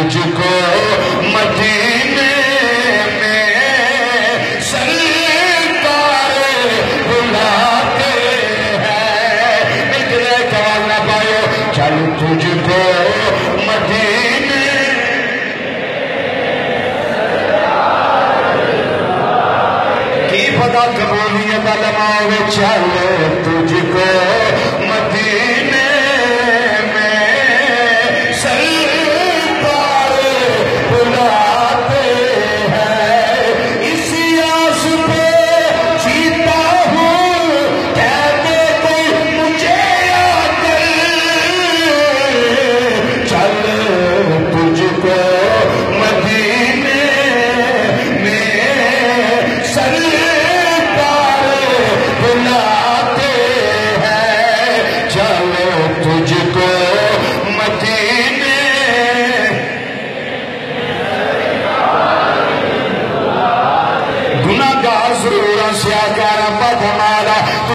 تجھ کو مدینے میں سرکار بلاتے ہیں. مل کے جوان نہ پائے چل تجھ کو مدینے کی پتا قبولیت علماء چل تجھ